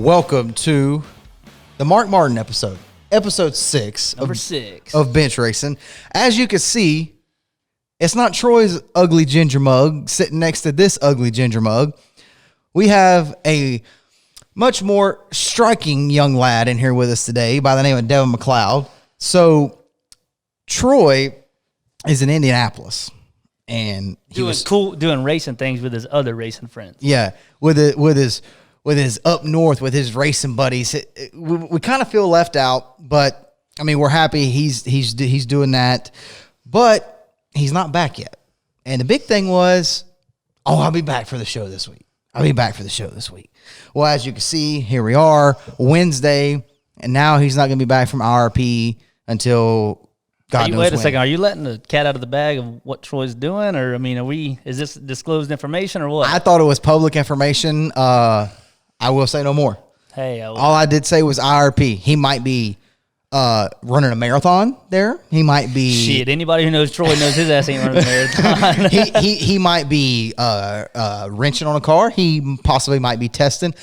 Welcome to the Mark Martin episode 6. Number 6 of Bench Racing. As you can see, it's not Troy's ugly ginger mug sitting next to this ugly ginger mug. We have a much more striking young lad in here with us today by the name of Devin McLeod. So Troy is in Indianapolis, and he was doing racing things with his other racing friends. Yeah, with his up north with his racing buddies. We kind of feel left out, but I mean we're happy he's doing that, but he's not back yet. And the big thing was, I'll be back for the show this week. Well, as you can see, here we are, Wednesday, and now he's not going to be back from IRP until God knows when. Wait a second, are you letting the cat out of the bag of what Troy's doing, or I mean, is this disclosed information or what? I thought it was public information. I will say no more. Hey, all I did say was IRP. He might be running a marathon there. He might be shit. Anybody who knows Troy knows his ass ain't running a marathon. he might be wrenching on a car. He possibly might be testing.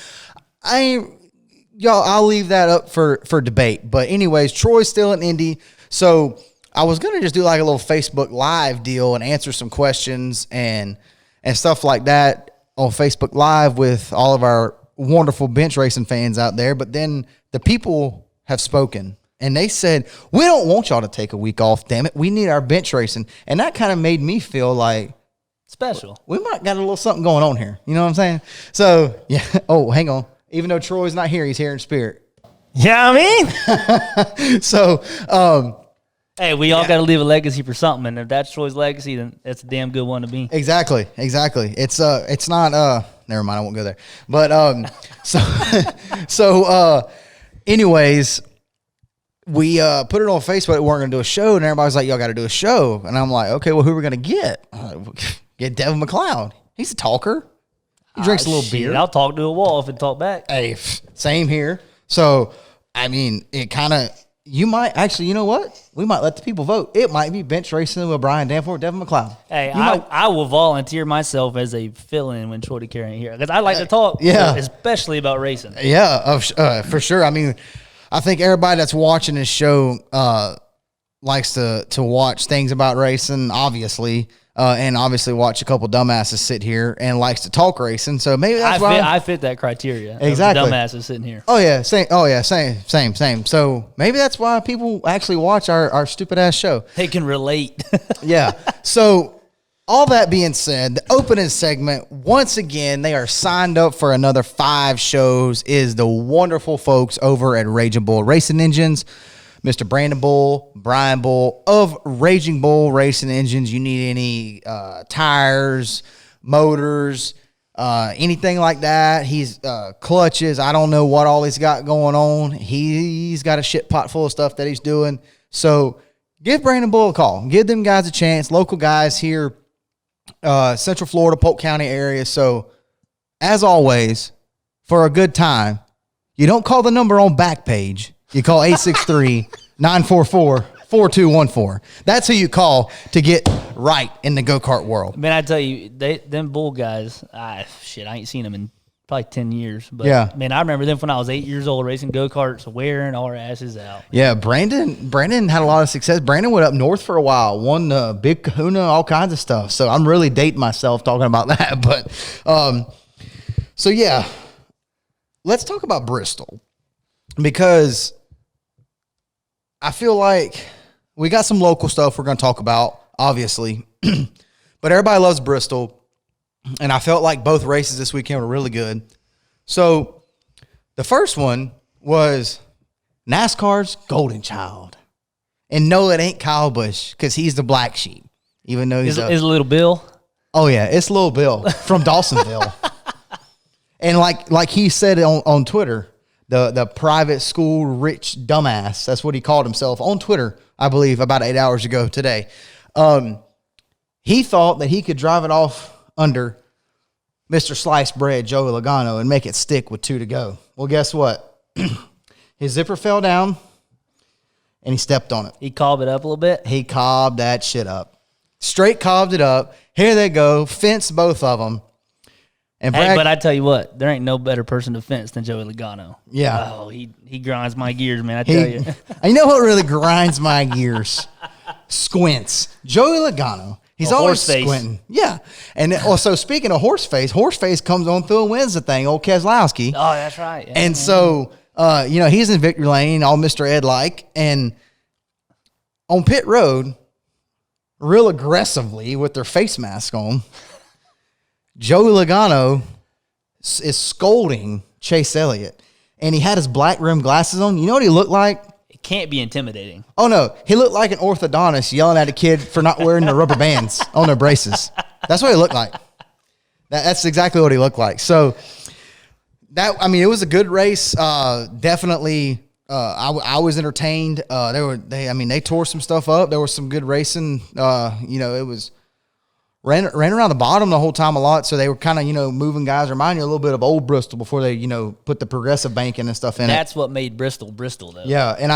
I'll leave that up for debate. But anyways, Troy's still in Indy, so I was gonna just do like a little Facebook Live deal and answer some questions and stuff like that on Facebook Live with all of our wonderful bench racing fans out there. But then the people have spoken. And they said, we don't want y'all to take a week off, damn it. We need our bench racing. And that kind of made me feel like special. We might got a little something going on here. You know what I'm saying? So, yeah. Oh, hang on. Even though Troy's not here, he's here in spirit. Yeah, I mean. So, hey, we all got to leave a legacy for something. And if that's Troy's legacy, then that's a damn good one to be. Exactly. It's not, never mind. I won't go there. But, anyways, we put it on Facebook. We weren't going to do a show, and everybody's like, y'all got to do a show. And I'm like, okay, well, who are we going to get? Get Devin McLeod. He's a talker. He drinks a little beer. I'll talk to a wall if it talk back. Hey, same here. So, I mean, it kind of, you might, actually, you know what? We might let the people vote. It might be bench racing with Brian Danforth, Devin McLeod. Hey, I will volunteer myself as a fill-in when Troy DeCaire ain't here. Because I like to talk, especially about racing. Yeah, for sure. I mean, I think everybody that's watching this show likes to watch things about racing, obviously, and obviously watch a couple dumbasses sit here and likes to talk racing. So maybe that's why I fit that criteria. Exactly, dumbasses sitting here. Oh yeah, same. So maybe that's why people actually watch our stupid ass show. They can relate. Yeah. So. All that being said, the opening segment, once again, they are signed up for another 5 shows, is the wonderful folks over at Raging Bull Racing Engines. Mr. Brandon Bull, Brian Bull of Raging Bull Racing Engines. You need any tires, motors, anything like that. He's clutches. I don't know what all he's got going on. He's got a shit pot full of stuff that he's doing. So give Brandon Bull a call. Give them guys a chance. Local guys here. Central Florida, Polk County area. So, as always, for a good time, you don't call the number on Backpage. You call 863-944-4214. That's who you call to get right in the go-kart world. Man, I tell you, them Bull guys, I ain't seen them in probably 10 years. But, yeah. Man, I remember them when I was 8 years old racing go-karts, wearing our asses out. Yeah, Brandon had a lot of success. Brandon went up north for a while, won the Big Kahuna, all kinds of stuff. So I'm really dating myself talking about that. But, so yeah, let's talk about Bristol, because I feel like we got some local stuff we're going to talk about, obviously. But everybody loves Bristol. And I felt like both races this weekend were really good. So the first one was NASCAR's Golden Child. And no, it ain't Kyle Busch, because he's the black sheep, even though he's is Little Bill. Oh, yeah, it's Little Bill from Dawsonville. And like he said on Twitter, the private school rich dumbass, that's what he called himself on Twitter, I believe, about 8 hours ago today. He thought that he could drive it off under Mr. Sliced Bread, Joey Logano, and make it stick with 2 to go. Well, guess what? His zipper fell down, and he stepped on it. He cobbed it up a little bit? He cobbed that shit up. Straight cobbed it up. Here they go. Fenced both of them. And hey, but I tell you what, there ain't no better person to fence than Joey Logano. Yeah. Oh, he grinds my gears, man. I tell you. You know what really grinds my gears? Squints. Joey Logano. He's always squinting. Yeah. And also, speaking of Horseface comes on through and wins the thing, old Keselowski. Oh, that's right. Yeah, and so, he's in victory lane, all Mr. Ed-like. And on pit road, real aggressively with their face mask on, Joey Logano is scolding Chase Elliott. And he had his black rimmed glasses on. You know what he looked like? It can't be intimidating. Oh, no. He looked like an orthodontist yelling at a kid for not wearing the rubber bands on their braces. That's what he looked like. That's exactly what he looked like. So, it was a good race. Definitely, I was entertained. They tore some stuff up. There was some good racing. It was ran around the bottom the whole time a lot. So they were kind of, moving guys. Remind you a little bit of old Bristol before they, put the progressive banking and stuff in That's what made Bristol, though. Yeah. And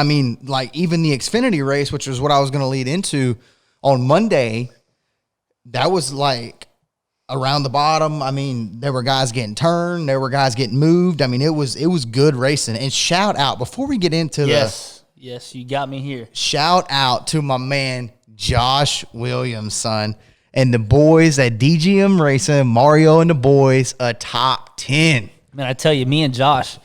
even the Xfinity race, which was what I was going to lead into on Monday, that was like around the bottom. There were guys getting turned. There were guys getting moved. It was good racing. And shout out, before we get into Yes, you got me here. Shout out to my man, Josh Williams, son. And the boys at DGM Racing, Mario and the boys, a top 10. Man, I tell you, me and Josh,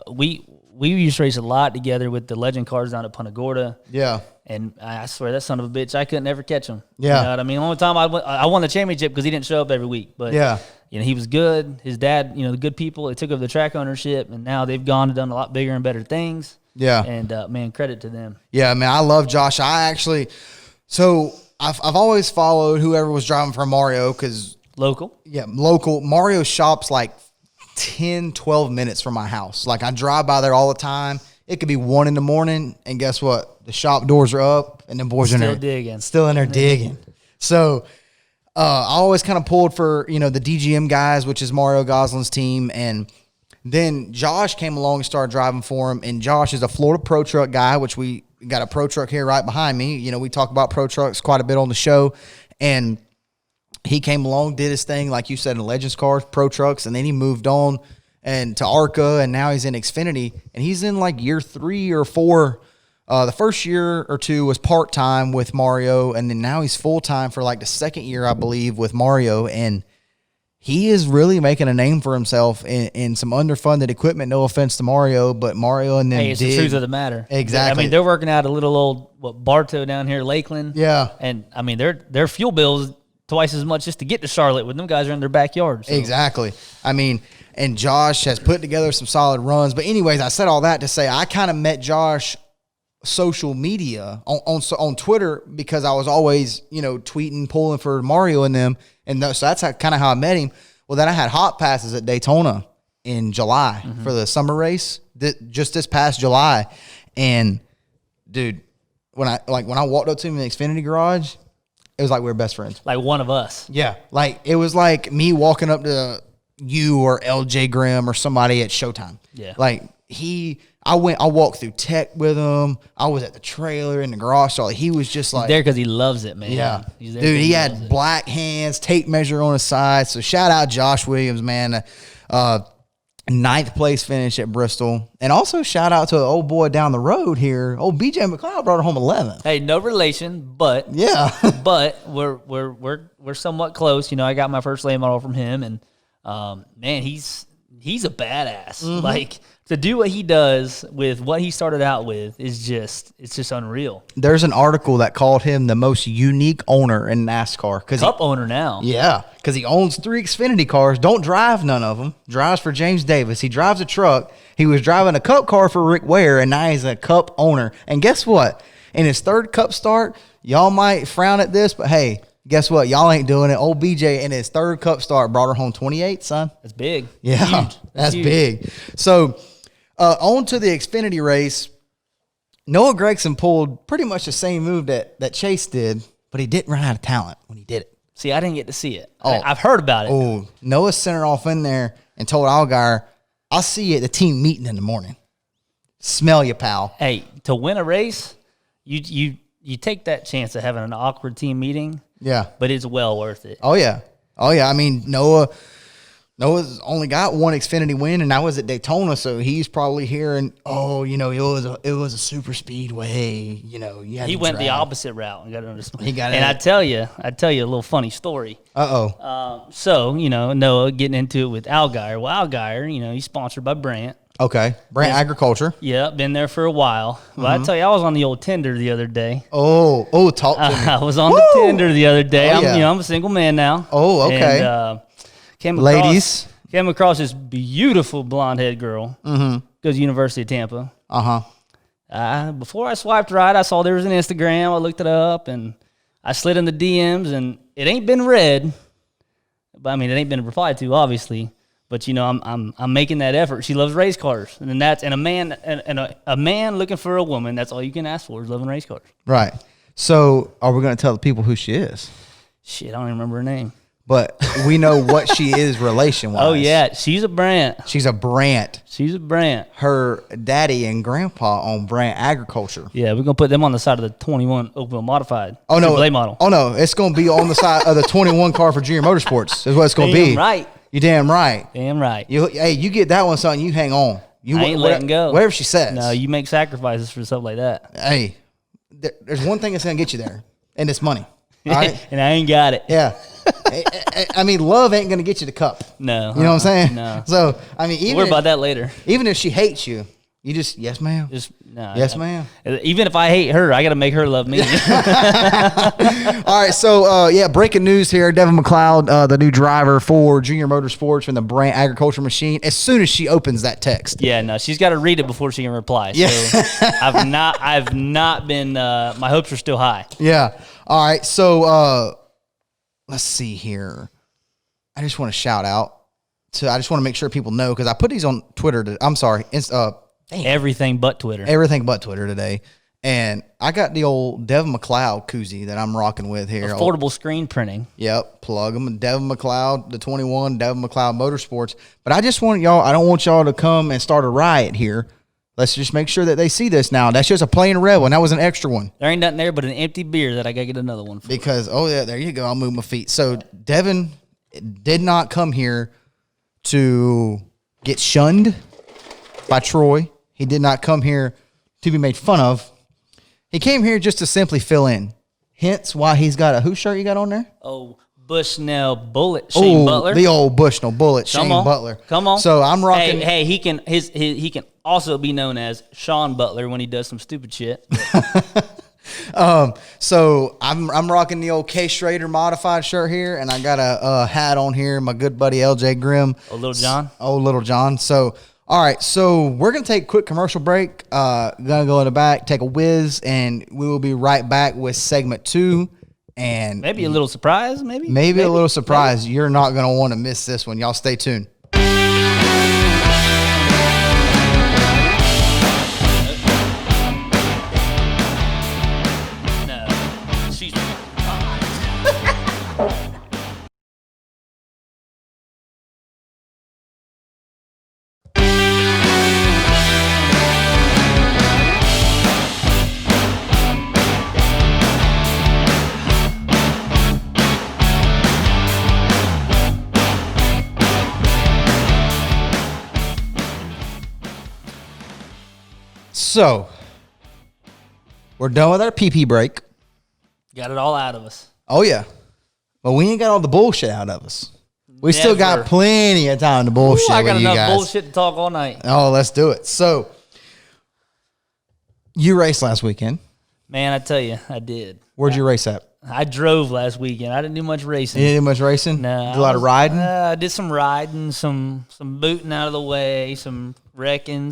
we used to race a lot together with the legend cars down at Punta Gorda. Yeah. And I swear, that son of a bitch, I couldn't ever catch him. Yeah. You know what I mean? The only time I won the championship because he didn't show up every week. But, yeah. He was good. His dad, the good people, they took over the track ownership, and now they've gone and done a lot bigger and better things. Yeah. And, man, credit to them. Yeah, man, I love Josh. I've always followed whoever was driving for Mario because local. Yeah, local. Mario shop's like 10, 12 minutes from my house. Like I drive by there all the time. It could be 1 a.m, and guess what? The shop doors are up, and the boys are still in there digging. So I always kind of pulled for the DGM guys, which is Mario Goslin's team, and then Josh came along and started driving for him. And Josh is a Florida Pro Truck guy, which we got a Pro Truck here right behind me. We talk about Pro Trucks quite a bit on the show. And he came along, did his thing, like you said, in Legends Cars, Pro Trucks, and then he moved on and to ARCA, and now he's in Xfinity. And he's in like year 3 or 4. The first year or 2 was part-time with Mario, and then now he's full-time for like the second year, I believe, with Mario. And he is really making a name for himself in some underfunded equipment. No offense to Mario, but Mario and them it's the truth of the matter. Exactly. They're working out a little old Bartow down here, Lakeland. Yeah. And their fuel bills twice as much just to get to Charlotte when them guys are in their backyard. So. Exactly. And Josh has put together some solid runs. But anyways, I said all that to say I kind of met Josh social media on Twitter because I was always tweeting, pulling for Mario and them. And so that's kind of how I met him. Well, then I had hot passes at Daytona in July for the summer race, just this past July. And dude, when I walked up to him in the Xfinity garage, it was like we were best friends. Like one of us. Yeah. Like it was like me walking up to you or LJ Grimm or somebody at Showtime. Yeah. Like I walked through tech with him. I was at the trailer in the garage. So he was just like. He's there because he loves it, man. Yeah. He's there dude, he had black hands, tape measure on his side. So shout out Josh Williams, man. 9th place finish at Bristol. And also shout out to an old boy down the road here. Old BJ McLeod brought her home 11th. Hey, no relation, but. Yeah. But we're somewhat close. I got my first late model from him. And, man, he's a badass. Mm-hmm. Like, to do what he does with what he started out with is just unreal. There's an article that called him the most unique owner in NASCAR. Cup owner now. Yeah, because he owns 3 Xfinity cars. Don't drive none of them. Drives for James Davis. He drives a truck. He was driving a Cup car for Rick Ware, and now he's a Cup owner. And guess what? In his 3rd Cup start, y'all might frown at this, but hey, guess what? Y'all ain't doing it. Old BJ in his 3rd Cup start brought her home 28, son. That's big. Yeah, that's huge. Big. So on to the Xfinity race. Noah Gragson pulled pretty much the same move that Chase did, but he didn't run out of talent when he did it. See, I didn't get to see it. I've heard about it. Oh, Noah sent her off in there and told Allgaier, I'll see you at the team meeting in the morning. Smell you, pal. Hey, to win a race, you take that chance of having an awkward team meeting. Yeah. But it's well worth it. Oh, yeah. Noah Noah's only got one Xfinity win, and I was at Daytona, so he's probably hearing, it was a super speedway. He went the opposite route. You got to understand. He got and I tell you a little funny story. So Noah getting into it with Allgaier. Well, Allgaier, he's sponsored by Brandt. Okay, Brandt Agriculture. Yeah, been there for a while. Well, I tell you, I was on the old Tinder the other day. Talk to me. I was on the Tinder the other day. I'm a single man now. Oh, okay. And, came across this beautiful blonde-haired girl. Mm-hmm. Goes to University of Tampa. Before I swiped right, I saw there was an Instagram. I looked it up, and I slid in the DMs, and it ain't been read. But I mean, it ain't been replied to, obviously. But I'm making that effort. She loves race cars, and a man looking for a woman. That's all you can ask for is loving race cars. Right. So, are we going to tell the people who she is? Shit, I don't even remember her name. But we know what she is relation-wise. Oh, yeah. She's a Brandt. She's a Brandt. Her daddy and grandpa own Brandt Agriculture. Yeah, we're going to put them on the side of the 21 open wheel modified. Oh, no. Late model. Oh, no. It's going to be on the side of the 21 car for Junior Motorsports is what it's going to be. Damn right. You're damn right. Damn right. You get that one, son, you hang on. I ain't letting go. Whatever she says. No, you make sacrifices for stuff like that. Hey, there's one thing that's going to get you there, and it's money. All right? And I ain't got it. Yeah. I mean, love ain't going to get you the cup. No. You know what I'm saying? No. So, I mean, we'll worry about that later. Even if she hates you, you just, yes, ma'am. Yes, ma'am. Even if I hate her, I got to make her love me. All right. So, breaking news here. Devin McLeod, the new driver for Junior Motorsports from the Brandt Agriculture Machine, as soon as she opens that text. Yeah, no, she's got to read it before she can reply. Yeah. So I've not been, my hopes are still high. Yeah. All right. So, let's see here. I just want to shout out I just want to make sure people know, because I put these on Twitter. Everything but Twitter. Everything but Twitter today. And I got the old Devin McLeod koozie that I'm rocking with here. Affordable screen printing. Yep. Plug them. Devin McLeod, the 21, Devin McLeod Motorsports. But I just want y'all, I don't want y'all to come and start a riot here. Let's just make sure that they see this now. That's just a plain red one. That was an extra one. There ain't nothing there but an empty beer that I got to get another one for. Because, there you go. I'll move my feet. So, Devin did not come here to get shunned by Troy. He did not come here to be made fun of. He came here just to simply fill in. Hence why he's got whose shirt you got on there? Oh, Bushnell Bullet, Shane Butler. The old Bushnell Bullet, Shane Butler. Come on. So I'm rocking. Hey, he can also be known as Sean Butler when he does some stupid shit. So I'm rocking the old K Schrader modified shirt here, and I got a hat on here. My good buddy LJ Grimm. Oh, Little John. Little John. So. All right, so we're going to take a quick commercial break. Going to go in the back, take a whiz, and we will be right back with segment 2. And maybe a little surprise, maybe a little surprise. Maybe. You're not going to want to miss this one. Y'all stay tuned. So, we're done with our PP break. Got it all out of us. Oh, yeah. But we ain't got all the bullshit out of us. We still got plenty of time to bullshit. I got with enough you guys. bullshit to talk all night. Oh, let's do it. So, you raced last weekend. Man, I tell you, I did. Where'd you race at? I drove last weekend. I didn't do much racing. You didn't do much racing? No. Did a lot of riding? I did some riding, some booting out of the way, some wrecking,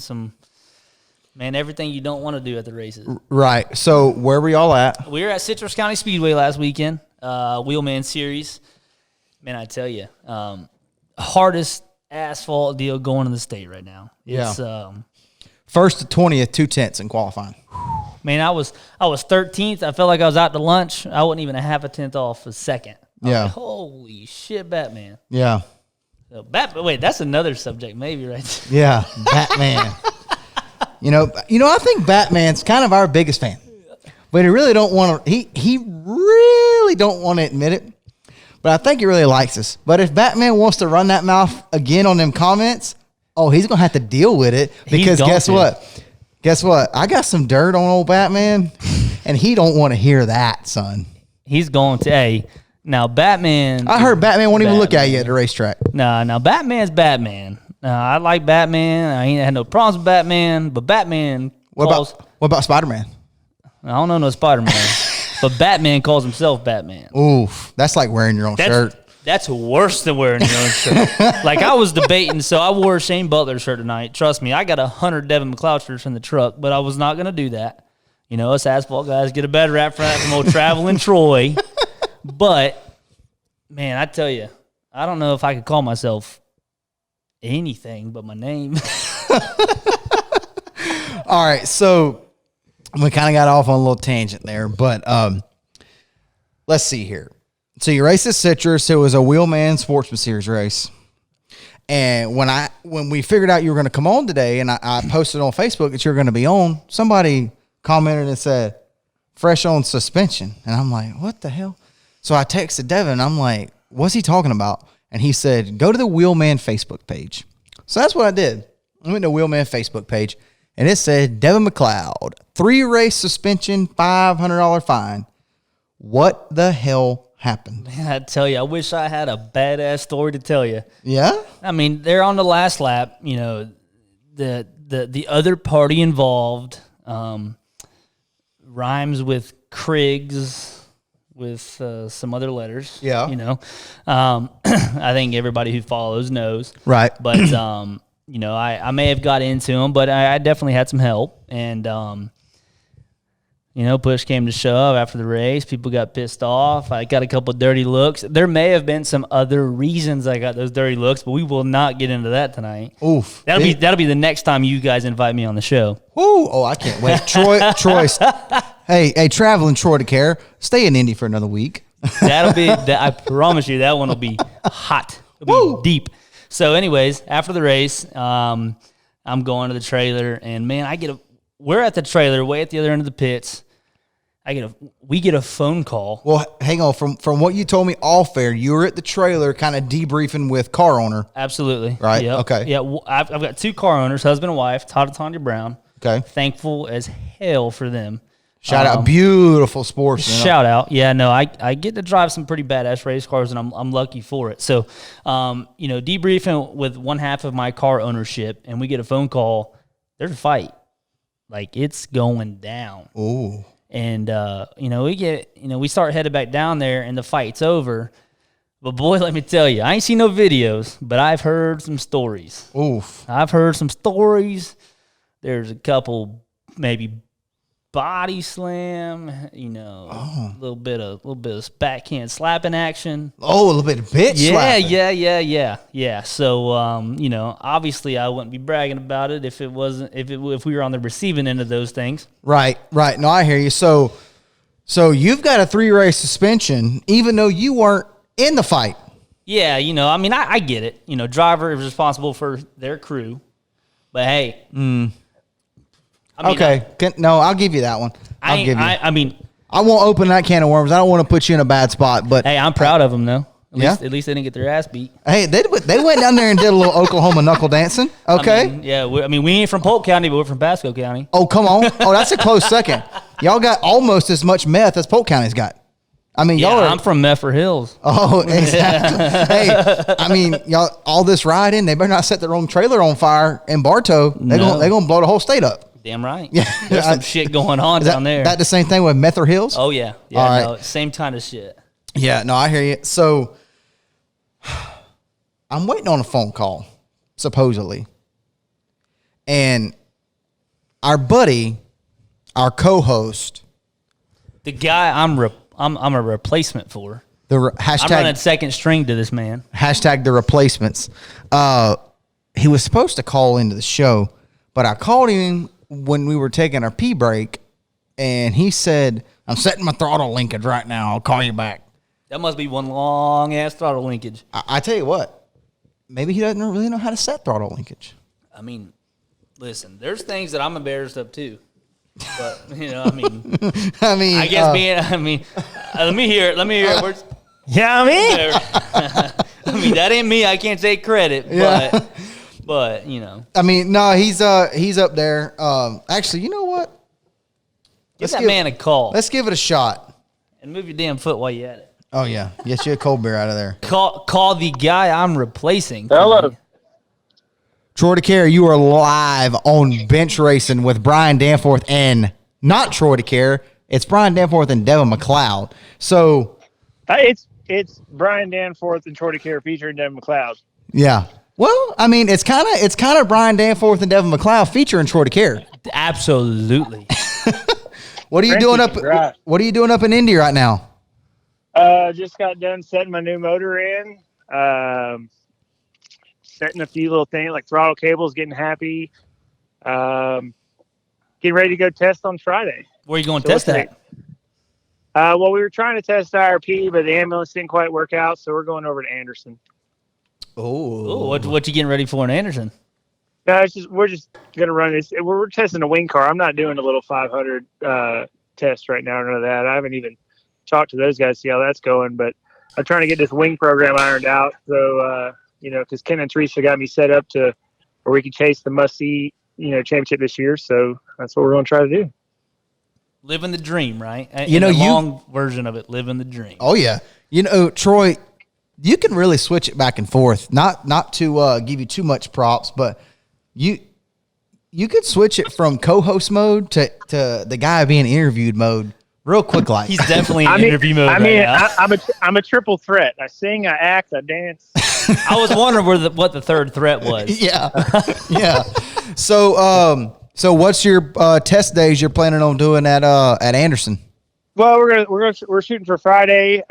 Man, everything you don't want to do at the races. Right. So, where were y'all at? We were at Citrus County Speedway last weekend, Wheelman Series. Man, I tell you, hardest asphalt deal going in the state right now. It's, First to 20th, 2/10 in qualifying. Man, I was 13th. I felt like I was out to lunch. I wasn't even a half a tenth off a second. Yeah. Like, holy shit, Batman. Yeah. So, wait, that's another subject maybe right there. Yeah, Batman. You know, I think Batman's kind of our biggest fan, but he really don't want to. He really don't want to admit it. But I think he really likes us. But if Batman wants to run that mouth again on them comments, he's going to have to deal with it. Because guess what? Guess what? I got some dirt on old Batman, and he don't want to hear that, son. He's going to, now Batman. I heard Batman won't even look at you at the racetrack. Now Batman's Batman. I like Batman. I ain't had no problems with Batman, but Batman What about Spider-Man? I don't know no Spider-Man, but Batman calls himself Batman. Oof, that's like wearing your own shirt. That's worse than wearing your own shirt. Like I was debating, so I wore a Shane Butler shirt tonight. Trust me, I got 100 Devin McLeod shirts in the truck, but I was not going to do that. You know, us asphalt guys get a bad rap for that from old traveling Troy. But, man, I tell you, I don't know if I could call myself anything but my name. All right, so we kind of got off on a little tangent there, but let's see here. So you raced at Citrus. It was a Wheelman Sportsman Series race. And when we figured out you were going to come on today, and I posted on Facebook that you were going to be on, somebody commented and said, fresh on suspension. And I'm like, what the hell? So I texted Devin. I'm like, what's he talking about? And he said, go to the Wheelman Facebook page. So that's what I did. I went to the Wheelman Facebook page, and it said, Devin McLeod, 3-race suspension, $500 fine. What the hell happened? Man, I tell you, I wish I had a badass story to tell you. Yeah? I mean, they're on the last lap. You know, the other party involved rhymes with Kriggs with some other letters. Yeah. You know, I think everybody who follows knows. Right. But, you know, I may have got into them, but I definitely had some help. And, you know, push came to shove after the race. People got pissed off. I got a couple of dirty looks. There may have been some other reasons I got those dirty looks, but we will not get into that tonight. Oof. That'll be the next time you guys invite me on the show. Woo. Oh, I can't wait. Troy. Hey, traveling Troy DeCaire, stay in Indy for another week. That'll be. I promise you, that one will be hot. It'll be deep. So, anyways, after the race, I'm going to the trailer, and man, we're at the trailer, way at the other end of the pits. We get a phone call. Well, hang on. From what you told me off air, you were at the trailer kind of debriefing with car owner. Absolutely. Right? Yep. Okay. Yeah, I've got 2 car owners, husband and wife, Todd and Tanya Brown. Okay. Thankful as hell for them. Shout out. Beautiful sports. Shout out. Yeah, no, I get to drive some pretty badass race cars, and I'm lucky for it. So, you know, debriefing with one half of my car ownership, and we get a phone call. There's a fight. Like, it's going down. Ooh. And, you know, we start headed back down there, and the fight's over. But, boy, let me tell you, I ain't seen no videos, but I've heard some stories. Oof. I've heard some stories. There's a couple maybe body slam, you know, a little bit of backhand slapping action. Oh, a little bit of bitch slapping. Yeah. So, you know, obviously I wouldn't be bragging about it if we were on the receiving end of those things. Right. No, I hear you. So you've got a 3-race suspension, even though you weren't in the fight. Yeah, you know, I mean, I get it. You know, driver is responsible for their crew, but hey. I mean, okay. I'll give you that one. I mean, I won't open that can of worms. I don't want to put you in a bad spot, but hey, I'm proud of them though. At least they didn't get their ass beat. Hey, they went down there and did a little Oklahoma knuckle dancing. Okay. We ain't from Polk County, but we're from Pasco County. Oh, come on. Oh, that's a close second. Y'all got almost as much meth as Polk County's got. I mean, y'all are. I'm from Meffer Hills. Oh, exactly. Hey, I mean, y'all, all this riding, they better not set their own trailer on fire in Bartow. They're gonna blow the whole state up. Damn right. Yeah. There's some shit going on down there. That the same thing with Mether Hills? Oh, yeah. Yeah, all right. No, same kind of shit. Yeah, no, I hear you. So, I'm waiting on a phone call, supposedly. And our buddy, our co-host. The guy I'm a replacement for. Hashtag, I'm running second string to this man. Hashtag the replacements. He was supposed to call into the show, but I called him when we were taking our pee break, and he said, I'm setting my throttle linkage right now. I'll call you back. That must be one long-ass throttle linkage. I tell you what, maybe he doesn't really know how to set throttle linkage. I mean, listen, there's things that I'm embarrassed of, too. But, you know, I mean, let me hear it. Yeah, I mean, that ain't me. I can't take credit, but you know. I mean, no, he's up there. Actually, you know what? Give that man a call. Let's give it a shot. And move your damn foot while you're at it. Oh yeah, get you a cold beer out of there. Call the guy I'm replacing. Hello. Troy DeCaire, you are live on Bench Racing with Brian Danforth and not Troy DeCaire. It's Brian Danforth and Devin McLeod. So it's Brian Danforth and Troy DeCaire featuring Devin McLeod. Yeah. Well, I mean, it's kind of Brian Danforth and Devin McLeod featuring Troy DeCaire. Absolutely. What are you doing up? Right. What are you doing up in Indy right now? Just got done setting my new motor in. Setting a few little things like throttle cables, getting happy. Getting ready to go test on Friday. Where are you going to test that? Well, we were trying to test IRP, but the ambulance didn't quite work out, so we're going over to Anderson. Oh, what you getting ready for in Anderson? No, we're just gonna run this. We're testing a wing car. I'm not doing a little 500 test right now. None of that. I haven't even talked to those guys to see how that's going. But I'm trying to get this wing program ironed out. So because Ken and Teresa got me set up to where we can chase the must-see championship this year. So that's what we're gonna try to do. Living the dream, right? Long version of it, living the dream. Oh yeah, Troy, you can really switch it back and forth. Not to give you too much props, but you could switch it from co-host mode to the guy being interviewed mode real quick. Like he's definitely in interview mode. I'm a triple threat. I sing, I act, I dance. I was wondering what the third threat was. Yeah. So what's your test days you're planning on doing at Anderson? Well, we're shooting for Friday.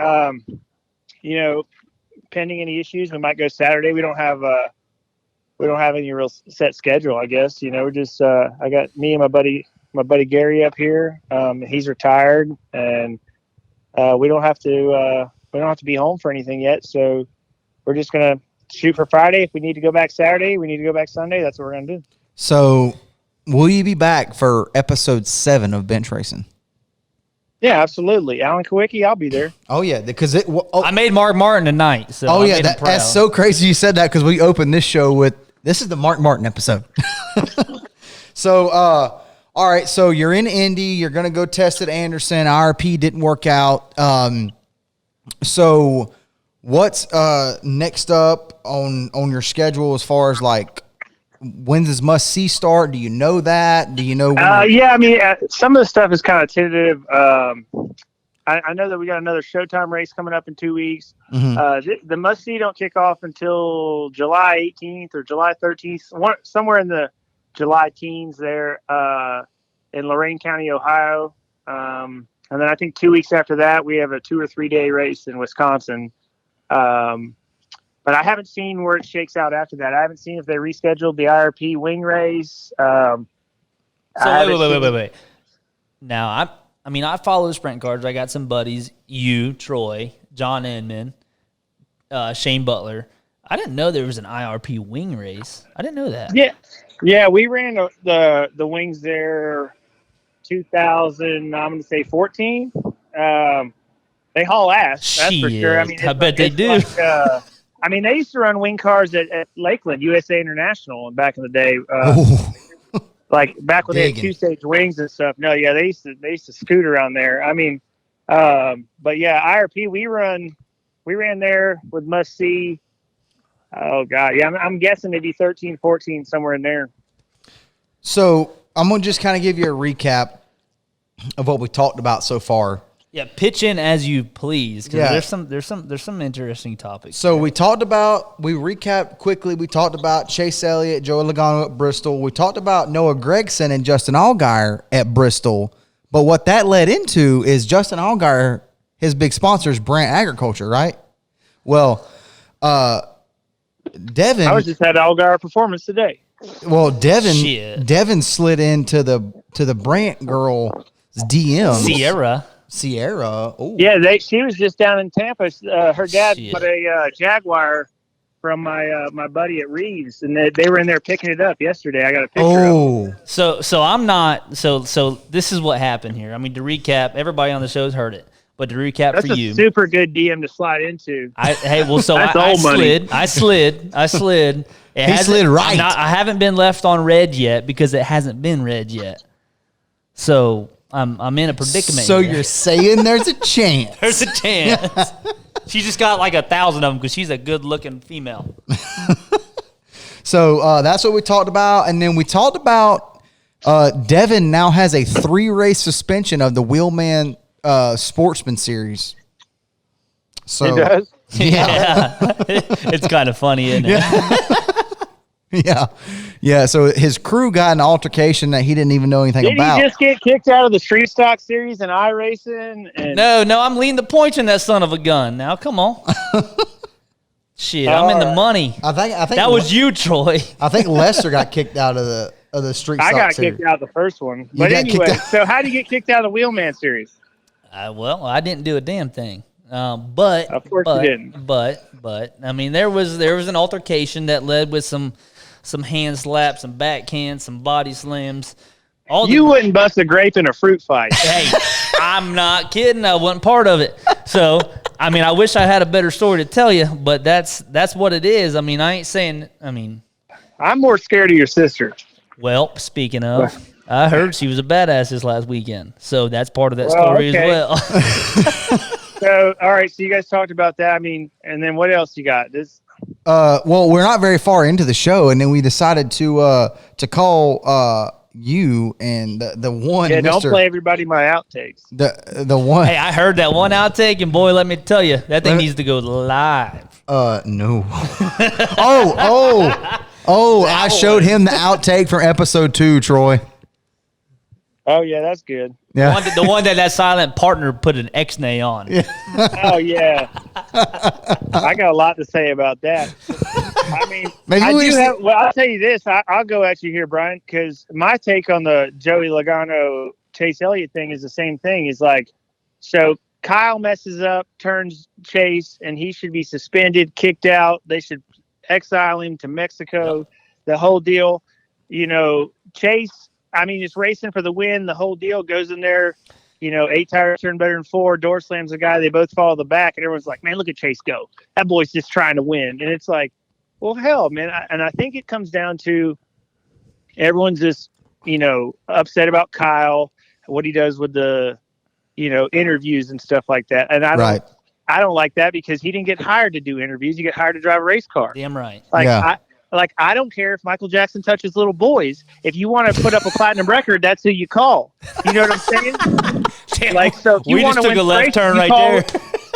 Pending any issues, we might go Saturday. We don't have any real set schedule, I guess. We're just I got me and my buddy Gary up here. He's retired, and we don't have to be home for anything yet. So we're just gonna shoot for Friday. If we need to go back Saturday, we need to go back Sunday. That's what we're gonna do. So, will you be back for episode 7 of Bench Racing? Yeah, absolutely. Alan Kowicki, I'll be there. Oh yeah, because I made Mark Martin tonight. So that's so crazy you said that because we opened this show with this is the Mark Martin episode. So, all right. So you're in Indy. You're gonna go test at Anderson. IRP didn't work out. So what's next up on your schedule as far as like when's this must see start? Do you know that? Do you know? Yeah, I mean, some of the stuff is kind of tentative. I know that we got another Showtime race coming up in 2 weeks. Mm-hmm. The must see don't kick off until July 18th or July 13th, somewhere in the July teens there in Lorain County, Ohio. And then I think 2 weeks after that, we have a 2 or 3 day race in Wisconsin. But I haven't seen where it shakes out after that. I haven't seen if they rescheduled the IRP wing race. So wait. Now, I follow sprint cars. I got some buddies, you, Troy, John Inman, Shane Butler. I didn't know there was an IRP wing race. I didn't know that. Yeah, we ran the wings there 2000, I'm going to say 14. They haul ass, that's for sure. I bet they do. Like, they used to run wing cars at Lakeland, USA International, back in the day. Like back when they had 2-stage wings and stuff. No, yeah, they used to scoot around there. But yeah, IRP we ran there with must see. Oh God, yeah, I'm guessing maybe 13, 14, somewhere in there. So I'm gonna just kind of give you a recap of what we talked about so far. Yeah, pitch in as you please, because there's some interesting topics. So we recapped quickly. We talked about Chase Elliott, Joey Logano at Bristol. We talked about Noah Gregson and Justin Allgaier at Bristol. But what that led into is Justin Allgaier, his big sponsor is Brant Agriculture, right? Well, Devin. I was just at Allgaier Performance today. Well, Devin slid into the Brant girl's DM. Sierra. Ooh. Yeah, she was just down in Tampa. Her dad bought a Jaguar from my buddy at Reeves, and they were in there picking it up yesterday. I got a picture of it. So I'm not. So this is what happened here. To recap, everybody on the show's heard it, But to recap That's for you, a super good DM to slide into. I slid. He slid right. I haven't been left on red yet because it hasn't been red yet. So I'm in a predicament. So here. you're saying there's a chance? There's a chance. She just got like 1,000 of them because she's a good-looking female. So that's what we talked about, and then we talked about Devin now has a 3-race suspension of the Wheelman Sportsman Series. So It does? Yeah. It's kind of funny, isn't it? Yeah. So his crew got an altercation that he didn't even know anything about. Did he just get kicked out of the Street Stock Series and iRacing? And No, I'm leading the points in that son of a gun. Now, come on. Shit, I'm in the money. I think that was you, Troy. I think Lester got kicked out of the Street Stock I got Series. kicked out of the first one. But anyway, so how do you get kicked out of the Wheelman Series? Well, I didn't do a damn thing. But of course you didn't. But I mean, there was an altercation that led with some hand slaps, some backhands, some body slams. You wouldn't bust a grape in a fruit fight. Hey, I'm not kidding. I wasn't part of it. So, I mean, I wish I had a better story to tell you, but that's what it is. I mean, I ain't saying. I mean, I'm more scared of your sister. Well, speaking of, I heard she was a badass this last weekend, so that's part of that story as well. So, all right. So you guys talked about that. I mean, and then what else you got? Well, we're not very far into the show, and then we decided to call you and the one. Yeah, don't play everybody my outtakes. The one. Hey, I heard that one outtake, and boy, let me tell you, that thing needs to go live. No. I showed him the outtake from episode 2, Troy. Oh yeah, that's good. Yeah, the one that silent partner put an X-nay on. Yeah. Oh yeah, I got a lot to say about that. I mean, I'll tell you this. I'll go at you here, Brian, because my take on the Joey Logano Chase Elliott thing is the same thing. Is like, so Kyle messes up, turns Chase, and he should be suspended, kicked out. They should exile him to Mexico. The whole deal. You know, Chase. I mean, it's racing for the win. The whole deal goes in there. You know, 8 tires turn better than 4. Door slams a guy. They both follow the back, and everyone's like, "Man, look at Chase go. That boy's just trying to win." And it's like, well, hell, man. And I think it comes down to everyone's just, you know, upset about Kyle, what he does with the, you know, interviews and stuff like that. And I don't like that because he didn't get hired to do interviews. You get hired to drive a race car. Damn right. I don't care if Michael Jackson touches little boys. If you want to put up a platinum record, that's who you call. You know what I'm saying? Damn, like, so if you we want just to took win a left races, turn right call, there.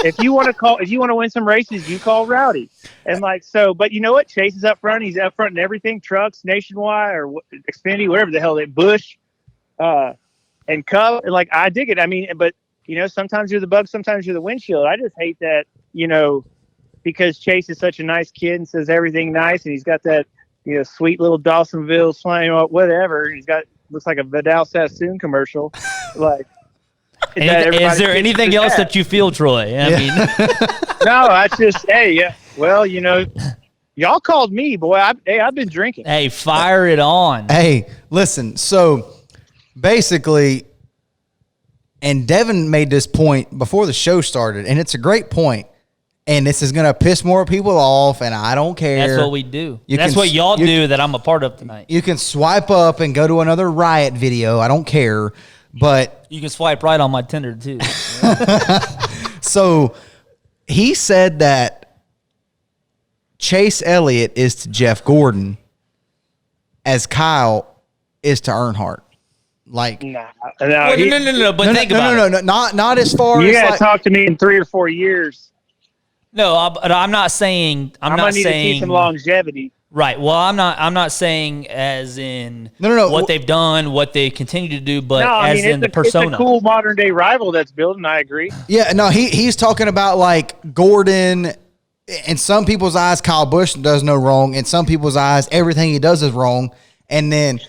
if you want to win some races, you call Rowdy. And like, so, but you know what? Chase is up front. He's up front in everything: trucks, Nationwide, or Xfinity, whatever the hell they Bush, and Cub. Like, I dig it. I mean, but you know, sometimes you're the bug, sometimes you're the windshield. I just hate that, you know, because Chase is such a nice kid and says everything nice, and he's got that, you know, sweet little Dawsonville slang or whatever. He's got, looks like a Vidal Sassoon commercial. Like, is there anything else that you feel, Troy? I mean, no, I just, well, you know, y'all called me, boy. I've been drinking. Hey, fire it on. Hey, listen. So basically, and Devin made this point before the show started, and it's a great point. And this is going to piss more people off, and I don't care. That's what we do. That's what y'all do that I'm a part of tonight. You can swipe up and go to another Riot video. I don't care. But you can swipe right on my Tinder, too. So he said that Chase Elliott is to Jeff Gordon as Kyle is to Earnhardt. Like, no. But think about it. Not as far as. You got to talk to me in 3 or 4 years. No, I'm not saying. I'm not need saying to see some longevity. Right. Well, I'm not saying as in what they've done, what they continue to do, but in the persona. It's a cool modern day rival that's building. I agree. Yeah. No, he's talking about like Gordon. In some people's eyes, Kyle Busch does no wrong. In some people's eyes, everything he does is wrong. And then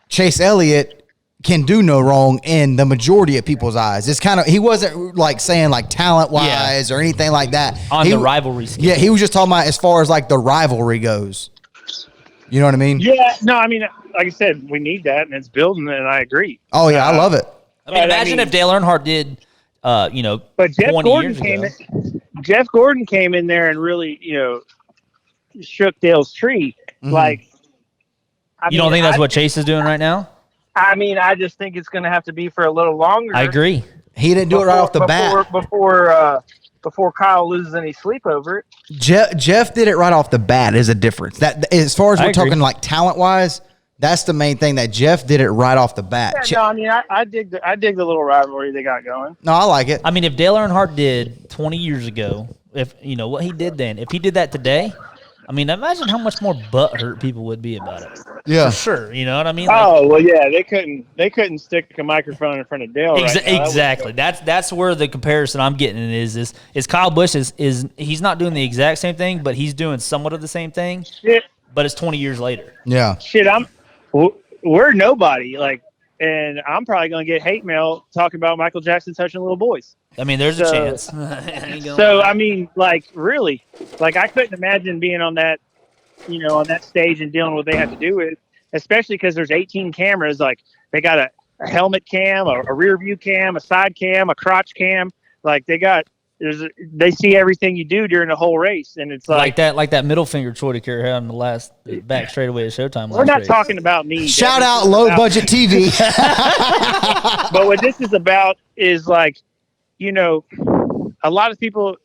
Chase Elliott can do no wrong in the majority of people's eyes. It's kind of, he wasn't like saying like talent wise or anything like that. On the rivalry scale. Yeah, he was just talking about as far as like the rivalry goes. You know what I mean? Yeah, no, I mean, like I said, we need that, and it's building, and I agree. Oh, yeah, I love it. I mean, imagine if Dale Earnhardt did but Jeff 20 Gordon years came ago. Jeff Gordon came in there and really, shook Dale's tree. Mhm. Like, You don't think that's what Chase is doing right now? I mean, I just think it's going to have to be for a little longer. I agree. He didn't do it right off the bat. Before Kyle loses any sleep over it. Jeff did it right off the bat is a difference. That as far as we're talking like talent wise, that's the main thing that Jeff did it right off the bat. Yeah, no, I mean, I dig the little rivalry they got going. No, I like it. I mean, if Dale Earnhardt did 20 years ago, if what he did then, if he did that today, I mean, imagine how much more butthurt people would be about it. Yeah, for sure. You know what I mean? Oh well, yeah, they couldn't stick a microphone in front of Dale. Exactly. That's where the comparison I'm getting is Kyle Busch is he's not doing the exact same thing, but he's doing somewhat of the same thing. Shit. But it's 20 years later. Yeah. Shit, we're nobody. Like, and I'm probably gonna get hate mail talking about Michael Jackson touching little boys. I mean, there's a chance. So I mean, like, really, like I couldn't imagine being on that, on that stage and dealing with what they have to do with, especially because there's 18 cameras. Like they got a helmet cam, a rear view cam, a side cam, a crotch cam. Like they see everything you do during the whole race, and it's like that middle finger Troy DeCaire had on the last back straightaway at Showtime. We're not talking about me. Shout out low budget TV. But what this is about is like, a lot of people,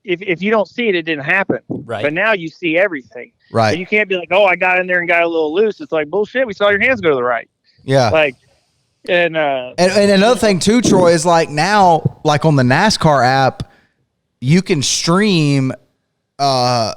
if you don't see it, it didn't happen. Right. But now you see everything. Right. So you can't be like, oh, I got in there and got a little loose. It's like, bullshit. We saw your hands go to the right. Yeah. Like, and another thing too, Troy, is like now, like on the NASCAR app, you can stream the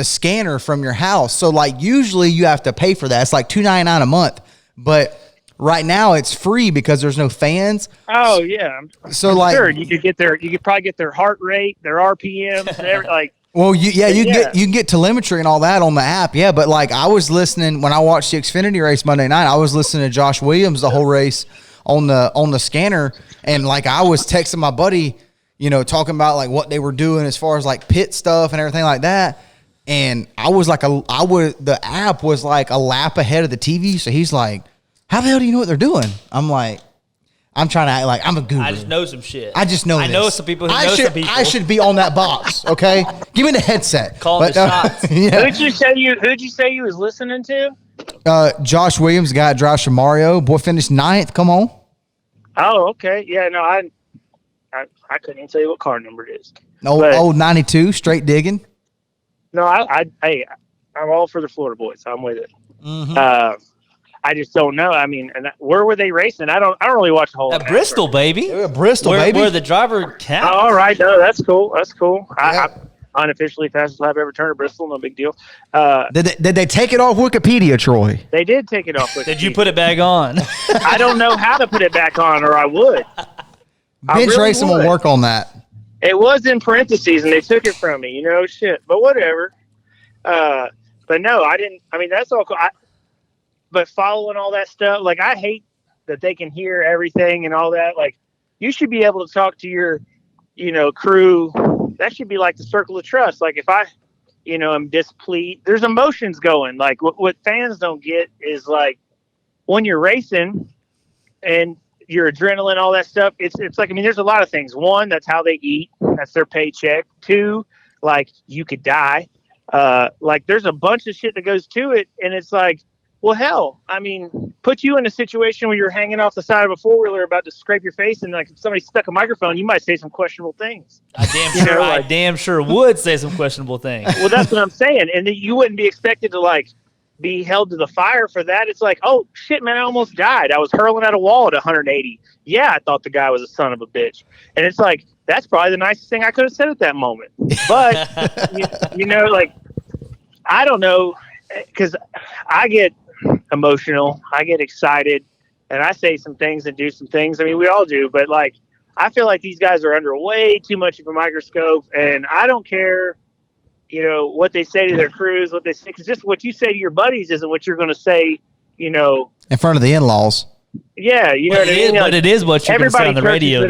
scanner from your house. So like usually you have to pay for that. It's like $2.99 a month, but right now it's free because there's no fans. Oh yeah. So I'm like sure you could probably get their heart rate, their RPMs, and like. Well, you can get telemetry and all that on the app, yeah. But like I was listening when I watched the Xfinity race Monday night, I was listening to Josh Williams the whole race on the scanner, and like I was texting my buddy, talking about like what they were doing as far as like pit stuff and everything like that. And I was like the app was like a lap ahead of the TV, so he's like, "How the hell do you know what they're doing?" I'm like, I'm trying to act like I'm a guru. I just know some shit. I just know I this. know some people who know some people. I should be on that box, okay? Give me the headset. Calling the shots. Yeah. Who'd you say you was listening to? Josh Williams, the guy that drives for Mario. Boy finished 9th. Come on. Oh, okay. Yeah, no, I couldn't even tell you what car number it is. Old 92, straight digging. No, I'm all for the Florida boys. I'm with it. Mm-hmm. I just don't know. I mean, and where were they racing? I don't really watch the whole. At Bristol, baby. Bristol, baby. Where the driver counts. Oh, all right. No, that's cool. That's cool. Yeah. I unofficially fastest lap ever turned at Bristol. No big deal. Did they take it off Wikipedia, Troy? They did take it off. Did you put it back on? I don't know how to put it back on, or I would. Bench Racing will work on that. It was in parentheses, and they took it from me. Shit. But whatever. But no, I didn't. I mean, that's all cool. But following all that stuff, like I hate that they can hear everything and all that. Like you should be able to talk to your, crew. That should be like the circle of trust. Like if I, am displeased, there's emotions going. Like what fans don't get is like when you're racing and your adrenaline, all that stuff. It's like, I mean, there's a lot of things. One, that's how they eat. That's their paycheck. Two, like you could die. Like there's a bunch of shit that goes to it. And it's like, well, hell, I mean, put you in a situation where you're hanging off the side of a four-wheeler about to scrape your face, and like if somebody stuck a microphone, you might say some questionable things. I damn sure would say some questionable things. Well, that's what I'm saying, and you wouldn't be expected to like be held to the fire for that. It's like, oh shit, man, I almost died. I was hurling at a wall at 180. Yeah, I thought the guy was a son of a bitch, and it's like that's probably the nicest thing I could have said at that moment. But like I don't know, because I get emotional, I get excited, and I say some things and do some things. I mean, we all do, but like I feel like these guys are under way too much of a microscope, and I don't care what they say to their crews, what they say, because just what you say to your buddies isn't what you're going to say in front of the in-laws. Yeah, what I mean? But it is what you're going to say on the radio.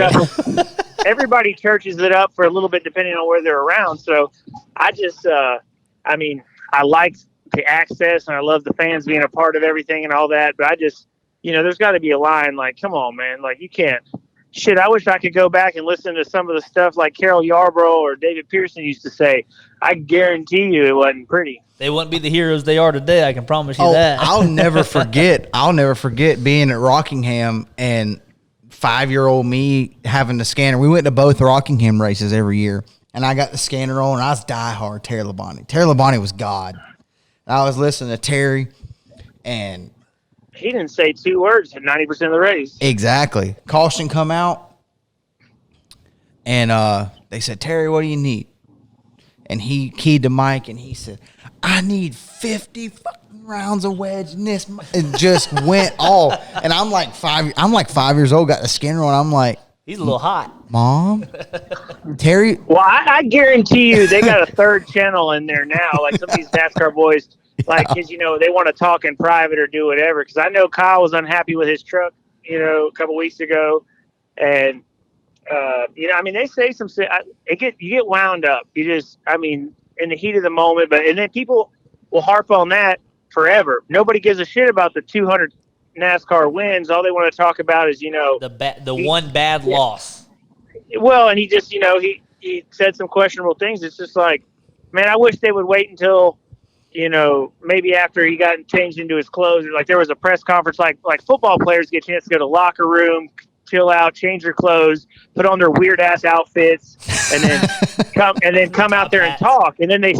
Everybody churches it up for a little bit depending on where they're around. So I just I like the access, and I love the fans being a part of everything and all that. But I just, there's got to be a line. Like, come on, man. Like, you can't shit, I wish I could go back and listen to some of the stuff like Carol Yarbrough or David Pearson used to say. I guarantee you it wasn't pretty. They wouldn't be the heroes they are today. I can promise you that. I'll never forget being at Rockingham and 5-year-old me having the scanner. We went to both Rockingham races every year, and I got the scanner on, and I was diehard Terry Labonte. Terry Labonte was God. I was listening to Terry, and he didn't say 2 words at 90% of the race. Exactly. Caution come out, and they said, Terry, what do you need? And he keyed the mic, and he said, I need 50 fucking rounds of wedge in this. It just went all. And I'm like 5 years old, got the scanner on. I'm like, he's a little hot. Mom? Terry? Well, I guarantee you they got a third channel in there now. Like some of these NASCAR boys, like, because, you know, they want to talk in private or do whatever. Because I know Kyle was unhappy with his truck, you know, a couple weeks ago. And, you know, I mean, they say some shit. You get wound up. You just, I mean, in the heat of the moment. And then people will harp on that forever. Nobody gives a shit about the 200 NASCAR wins. All they want to talk about is, you know, the one bad loss. Well, and he just, you know, he said some questionable things. It's just like, man, I wish they would wait until, you know, maybe after he got changed into his clothes, or like there was a press conference, like football players get a chance to go to locker room, chill out, change their clothes, put on their weird ass outfits, and then come out there and talk. And then they,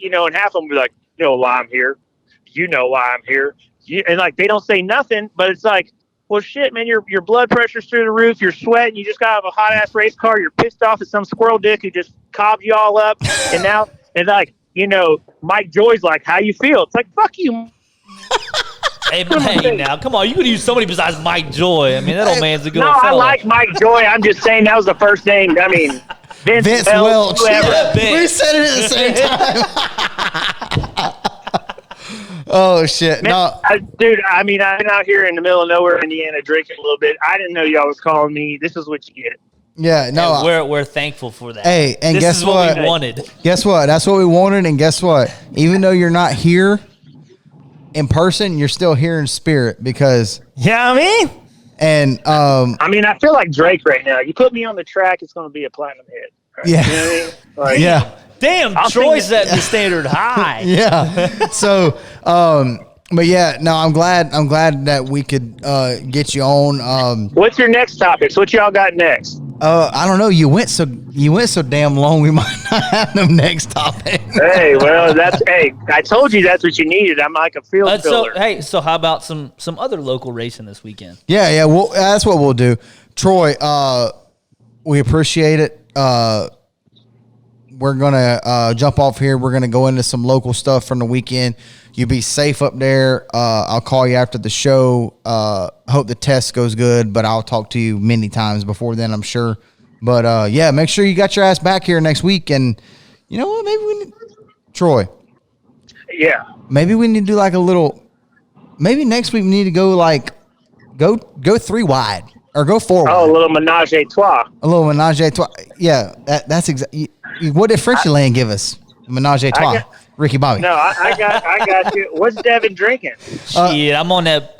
you know, and half of them be like, you know why I'm here, you know why I'm here, and like they don't say nothing, but it's like, well, shit, man, your blood pressure's through the roof, you're sweating, you just got out of a hot ass race car, you're pissed off at some squirrel dick who just cobbed you all up, and now it's like, you know, Mike Joy's like, how you feel? It's like, fuck you. Hey, now, come on. You could use somebody besides Mike Joy. I mean, that old man's a good old fella. I like Mike Joy. I'm just saying that was the first name. I mean, Vince Welch. Yeah, we said it at the same time. Oh, shit. Man, No. Dude, I mean, I've been out here in the middle of nowhere, Indiana, drinking a little bit. I didn't know y'all was calling me. This is what you get. Yeah, no. And we're thankful for that. Hey, and this guess is what? we wanted. Guess what? That's what we wanted, and guess what? Even though you're not here in person, you're still here in spirit because. Yeah, I mean. And I mean, I feel like Drake right now. You put me on the track, it's going to be a platinum hit. Right? Yeah. You know what I mean? Like, yeah. Damn, Troy set the standard high. Yeah. So, but yeah, no, I'm glad that we could get you on. What's your next topics? What y'all got next? I don't know. You went so damn long. We might not have them next topic. Hey, well, I told you that's what you needed. I'm like a field filler. So how about some other local racing this weekend? Yeah. Well, that's what we'll do. Troy, we appreciate it. We're gonna jump off here. We're gonna go into some local stuff from the weekend. You be safe up there. I'll call you after the show. Hope the test goes good, but I'll talk to you many times before then, I'm sure. But yeah, make sure you got your ass back here next week. And you know what? Maybe we need Troy. Yeah. Maybe we need to do like a little. Maybe next week we need to go 3 wide or go 4 wide. Oh, a little menage a trois. A little menage a trois. Yeah, that's exactly. What did Frenchieland give us? Menage a trois. Ricky Bobby. No, I got you. What's Devin drinking? Shit, I'm on that.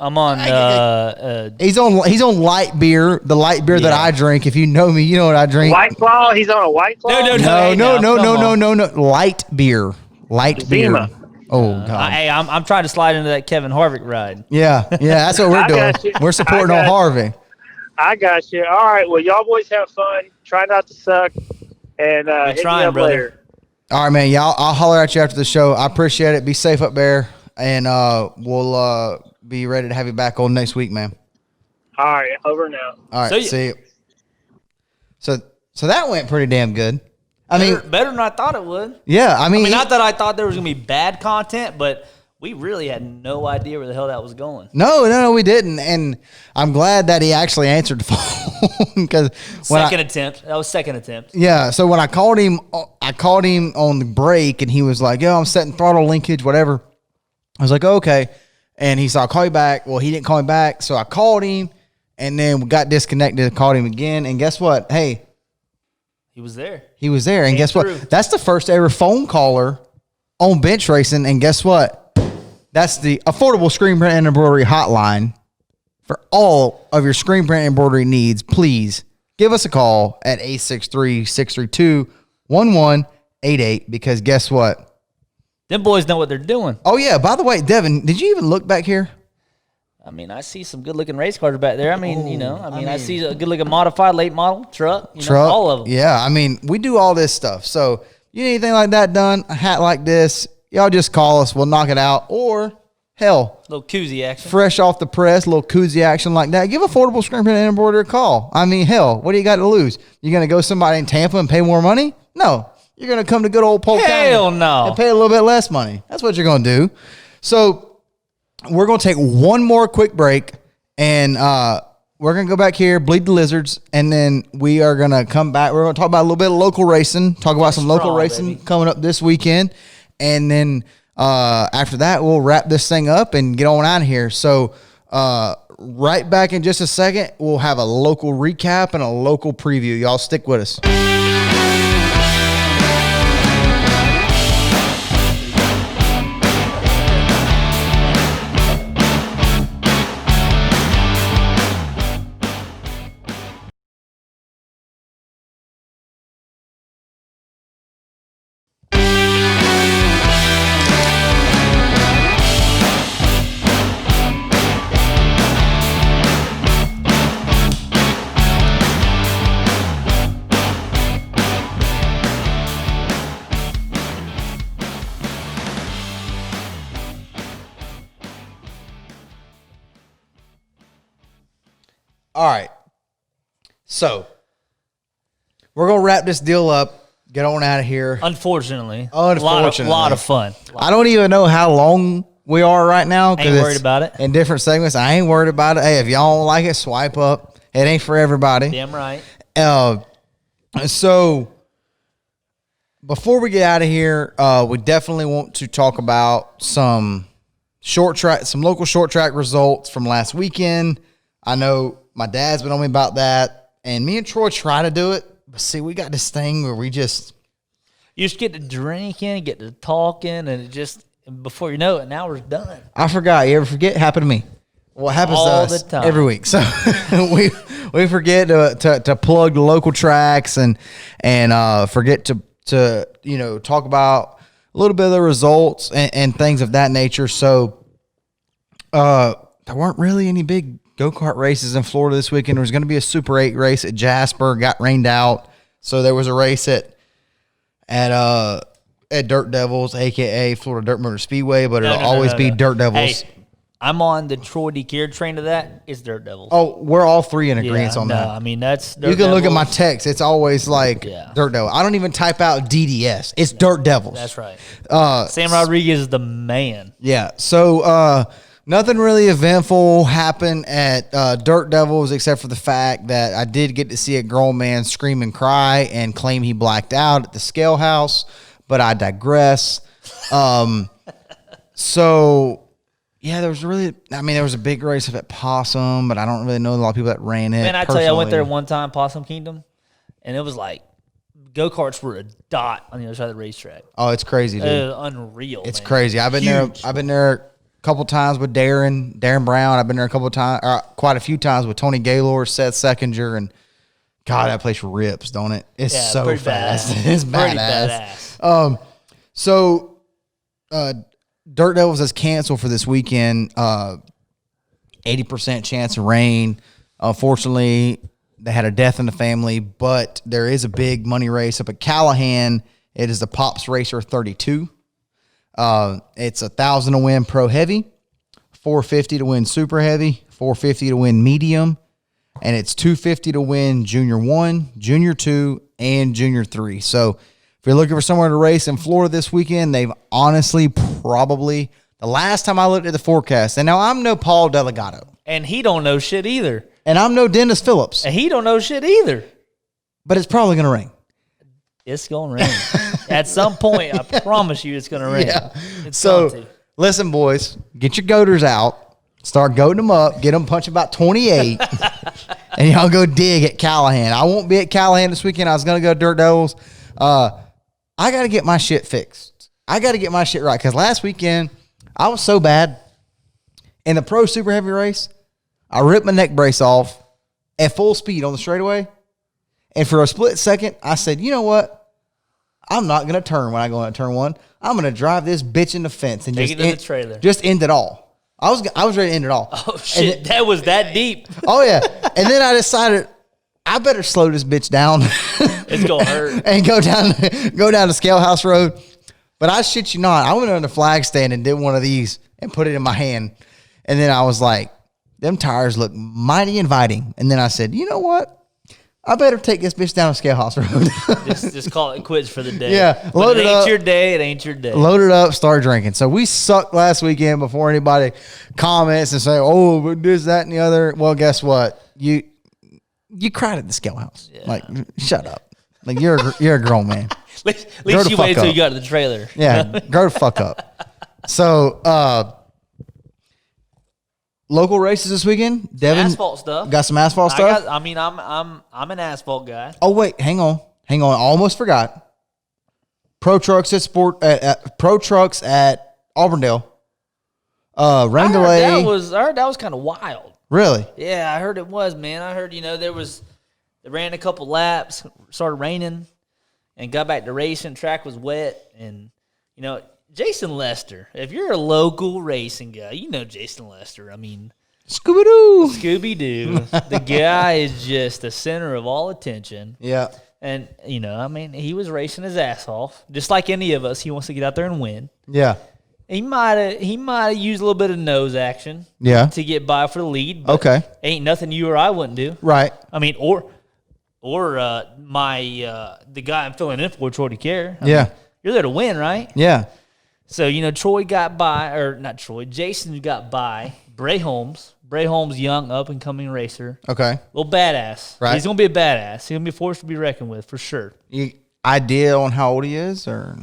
He's on light beer, the light beer that I drink. If you know me, you know what I drink. White Claw. He's on a White Claw. No. Light beer. Beer. Oh God. Hey, I'm trying to slide into that Kevin Harvick ride. Yeah, that's what we're doing. We're supporting on Harvey. I got you. All right. Well, y'all boys have fun. Try not to suck. And hit me up brother. later. All right, man. Y'all, I'll holler at you after the show. I appreciate it. Be safe up there, and we'll be ready to have you back on next week, man. All right, over now. All right, see you. So that went pretty damn good. I mean, better than I thought it would. Yeah, I mean, not that I thought there was gonna be bad content, but we really had no idea where the hell that was going. No, we didn't, and I'm glad that he actually answered the phone because second attempt. Yeah, so when I called him on the break, and he was like, "Yo, I'm setting throttle linkage, whatever." I was like, "Okay," and he said, "I'll call you back." Well, he didn't call me back, so I called him, and then we got disconnected. Called him again, and guess what? Hey, he was there. And guess what? That's the first ever phone caller on bench racing, and guess what? That's the Affordable Screen Print and Embroidery Hotline. For all of your screen print embroidery needs, please give us a call at 863-632-1188 because guess what? Them boys know what they're doing. Oh, yeah. By the way, Devin, did you even look back here? I mean, I see some good-looking race cars back there. I mean, I see a good-looking modified late model truck, all of them. Yeah, I mean, we do all this stuff. So you need anything like that done, a hat like this, y'all just call us. We'll knock it out. Or, hell, little koozie action. Fresh off the press, little koozie action like that. Give Affordable Screen Print and Embroidery a call. I mean, hell, what do you got to lose? You going to go somebody in Tampa and pay more money? No. You're going to come to good old Polk County. Hell no. And pay a little bit less money. That's what you're going to do. So we're going to take one more quick break. And we're going to go back here, bleed the lizards, and then we are going to come back. We're going to talk about a little bit of local racing, talk about some local racing coming up this weekend. And then after that, we'll wrap this thing up and get on out of here. So right back in just a second, we'll have a local recap and a local preview. Y'all stick with us. All right. So we're going to wrap this deal up, get on out of here. Unfortunately. A lot of fun. I don't even know how long we are right now. Ain't worried about it. In different segments. I ain't worried about it. Hey, if y'all don't like it, swipe up. It ain't for everybody. Damn right. So before we get out of here, we definitely want to talk about some local short track results from last weekend. I know my dad's been on me about that, and me and Troy try to do it, but see, we got this thing where you just get to drinking, get to talking, and it just, before you know it, an hour's done. I forgot. You ever forget? Happened to me. Well, it happens all to us the time. Every week. So we forget to plug the local tracks and forget to talk about a little bit of the results and things of that nature. So there weren't really any big go-kart races in Florida this weekend. There was going to be a Super 8 race at Jasper, got rained out. So there was a race at Dirt Devils, a.k.a. Florida Dirt Motor Speedway, but it'll always be Dirt Devils. Hey, I'm on the Troy DeCaire train to that. It's Dirt Devils. Oh, we're all three in agreement on that. I mean, that's Dirt You can Devils. look at my text. It's always like Dirt Devils. I don't even type out DDS. It's Dirt Devils. That's right. Sam Rodriguez is the man. Yeah. So nothing really eventful happened at Dirt Devils except for the fact that I did get to see a grown man scream and cry and claim he blacked out at the scale house, but I digress. So, yeah, there was a big race up at Possum, but I don't really know a lot of people that ran it. Man, I tell you, I went there one time, Possum Kingdom, and it was like go-karts were a dot on the other side of the racetrack. Oh, it's crazy, dude. It was unreal. It's crazy. I've been there couple times with Darren Brown. I've been there quite a few times with Tony Gaylor, Seth Seckinger, and God, that place rips, don't it? It's so fast. It's badass. So Dirt Devils is canceled for this weekend. 80% chance of rain. Unfortunately, they had a death in the family, but there is a big money race up at Callahan. It is the Pops Racer 32. It's $1,000 to win pro heavy, $450 to win super heavy, $450 to win medium, and it's $250 to win junior 1, junior 2, and junior 3. So if you're looking for somewhere to race in Florida this weekend, they've honestly probably, the last time I looked at the forecast, and now I'm no Paul Delgado. And he don't know shit either. And I'm no Dennis Phillips. And he don't know shit either. But it's probably going to rain. It's going to rain. At some point, I promise you it's going to rain. Yeah. So, listen, boys, get your goaters out. Start goating them up. Get them punch about 28. And y'all go dig at Callahan. I won't be at Callahan this weekend. I was going to go to Dirt Devils. I got to get my shit fixed. I got to get my shit right. Because last weekend, I was so bad. In the pro super heavy race, I ripped my neck brace off at full speed on the straightaway. And for a split second, I said, you know what? I'm not going to turn when I go into turn one. I'm going to drive this bitch in the fence and Take it to the trailer. Just end it all. I was ready to end it all. Oh, shit. That was that deep. Oh, yeah. And then I decided I better slow this bitch down. It's going to hurt. And go down to Scale House Road. But I shit you not, I went on the flag stand and did one of these and put it in my hand. And then I was like, them tires look mighty inviting. And then I said, you know what? I better take this bitch down to Scale House Road. just call it quits for the day. Yeah. Load it up. It ain't your day. It ain't your day. Load it up, start drinking. So we sucked last weekend before anybody comments and say, oh, but this, that, and the other. Well, guess what? You cried at the Scale House. Yeah. Like, shut up. Like, you're a grown man. At least you waited until you got to the trailer. Yeah, grow the fuck up. So, local races this weekend. Devin, asphalt stuff. Got some asphalt stuff. I'm an asphalt guy. Oh wait, hang on. I almost forgot. Pro Trucks at Auburndale. Rain delay. I heard that was kind of wild. Really? Yeah, I heard it was, man. I heard they ran a couple laps, started raining, and got back to racing. Track was wet, and Jason Lester. If you're a local racing guy, you know Jason Lester. I mean, Scooby Doo. The guy is just the center of all attention. Yeah. And he was racing his ass off, just like any of us. He wants to get out there and win. Yeah. He might have used a little bit of nose action. Yeah. To get by for the lead. But okay. Ain't nothing you or I wouldn't do. Right. I mean, or the guy I'm filling in for, Troy DeCaire. I mean, you're there to win, right? Yeah. So, Troy got by, or not Troy, Jason got by Bray Holmes. Bray Holmes, young, up-and-coming racer. Okay. Little badass. Right. He's going to be a badass. He's going to be a force to be reckoned with, for sure. Idea on how old he is, or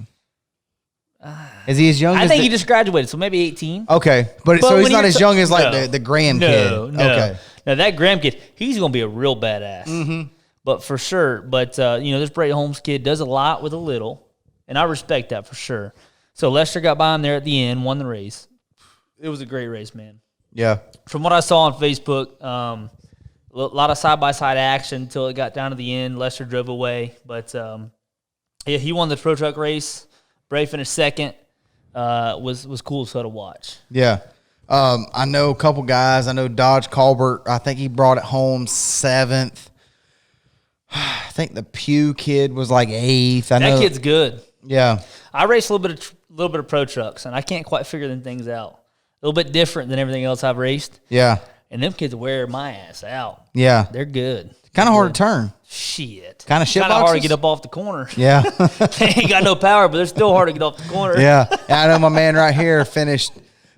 is he as young as... I think he just graduated, so maybe 18. Okay. But so he's not as young as, like, the Graham kid. No. Okay. Now, that Graham kid, he's going to be a real badass. Mm-hmm. But for sure. But, this Bray Holmes kid does a lot with a little, and I respect that for sure. So Lester got by him there at the end, won the race. It was a great race, man. Yeah. From what I saw on Facebook, a lot of side-by-side action until it got down to the end. Lester drove away. But, he won the Pro Truck race. Bray finished second. Was cool so to watch. Yeah. I know a couple guys. I know Dodge Colbert. I think he brought it home 7th. I think the Pew kid was like 8th. That kid's good. Yeah. I raced a little bit of Pro Trucks, and I can't quite figure them things out. A little bit different than everything else I've raced. Yeah. And them kids wear my ass out. Yeah. They're good. Kind of hard to turn. Shit. Kind of shit boxes? hard to get up off the corner. Yeah. They ain't got no power, but they're still hard to get off the corner. Yeah. I know my man right here finished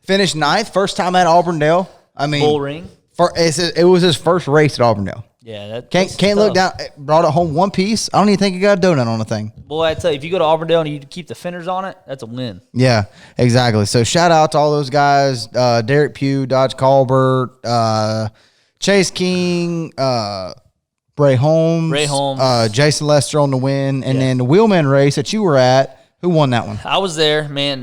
9th, first time at Auburndale. I mean, Bull ring. It was his first race at Auburndale. Yeah, that can't look down. Brought it home one piece. I don't even think he got a donut on the thing. Boy, I tell you, if you go to Auburndale and you keep the fenders on it, that's a win. Yeah, exactly. So shout out to all those guys: Derek Pugh, Dodge Colbert, Chase King, Bray Holmes, Jason Lester on the win, and then the Wheelman race that you were at. Who won that one? I was there, man.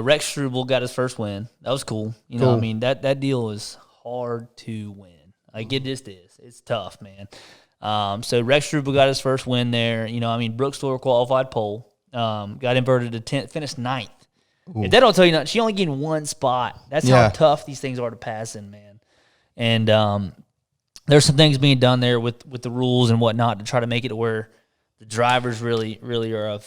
Rex Struble got his first win. That was cool. I mean, that deal is hard to win. Like it just is. It's tough, man. So Rex Struble got his first win there. Brooke Storer qualified pole. Got inverted to 10th, finished 9th. Ooh. If that don't tell you nothing, she only gained one spot. That's how tough these things are to pass in, man. And there's some things being done there with the rules and whatnot to try to make it to where the drivers really are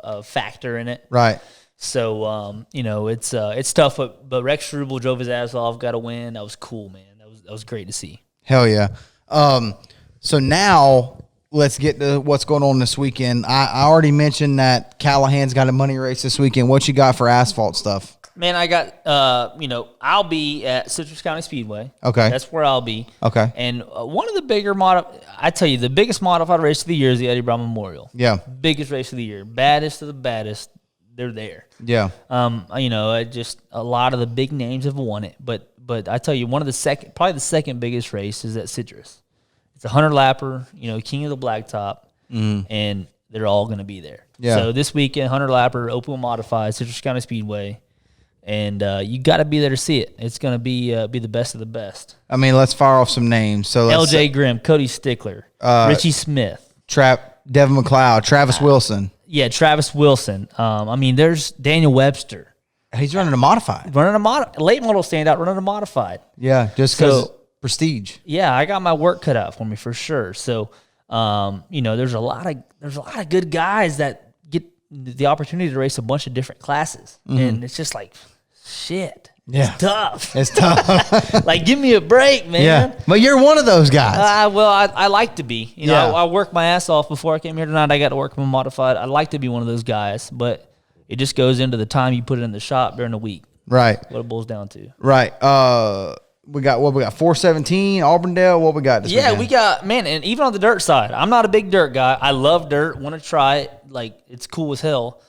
a factor in it. Right. So it's tough, but Rex Struble drove his ass off, got a win. That was cool, man. That was great to see. Hell yeah. So now let's get to what's going on this weekend. I already mentioned that Callahan's got a money race this weekend. What you got for asphalt stuff? Man, I got, I'll be at Citrus County Speedway. Okay. That's where I'll be. Okay. And one of the bigger the biggest modified race of the year is the Eddie Brown Memorial. Yeah. Biggest race of the year. Baddest of the baddest. They're there. Yeah. Just a lot of the big names have won it, but I tell you, probably the second biggest race is at Citrus. It's a 100-lapper, king of the blacktop, and they're all going to be there. Yeah. So this weekend, 100-lapper, open modified, Citrus County Speedway, And you got to be there to see it. It's going to be the best of the best. I mean, let's fire off some names. So L.J. Grimm, Cody Stickler, Richie Smith, Devin McLeod, Travis Wilson. Yeah, Travis Wilson. I mean, there's Daniel Webster. He's running a modified. Late model standout, running a modified. Yeah, just because prestige. Yeah, I got my work cut out for me for sure. So, there's a lot of good guys that get the opportunity to race a bunch of different classes, and it's just like, shit. Yeah, it's tough. It's tough. Like, give me a break, man. Yeah, but you're one of those guys. I like to be. I worked my ass off before I came here tonight. I got to work my modified. I like to be one of those guys, but it just goes into the time you put it in the shop during the week. Right. What it boils down to. Right. We got 417, Auburndale. What we got this weekend? We got, and even on the dirt side, I'm not a big dirt guy. I love dirt, want to try it. Like, it's cool as hell.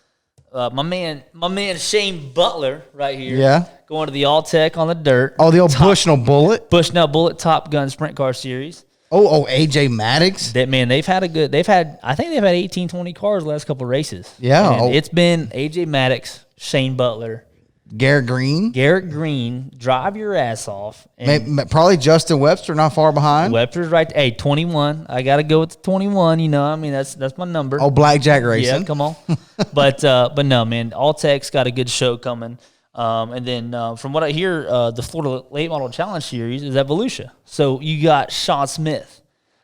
My man Shane Butler right here. Yeah. Going to the All-Tech on the dirt. Oh, the old Bushnell Bullet. Bushnell Bullet Top Gun Sprint Car Series. Oh, AJ Maddox. I think they've had 18, 20 cars the last couple of races. Yeah. And it's been AJ Maddox, Shane Butler, Garrett Green, drive your ass off. And probably Justin Webster, not far behind. Webster's right. Hey, 21. I got to go with the 21. That's my number. Oh, Blackjack Racing. Yeah, come on. but no, man. All-Tech's got a good show coming. And then from what I hear, the Florida Late Model Challenge Series is at Volusia. So you got Sean Smith.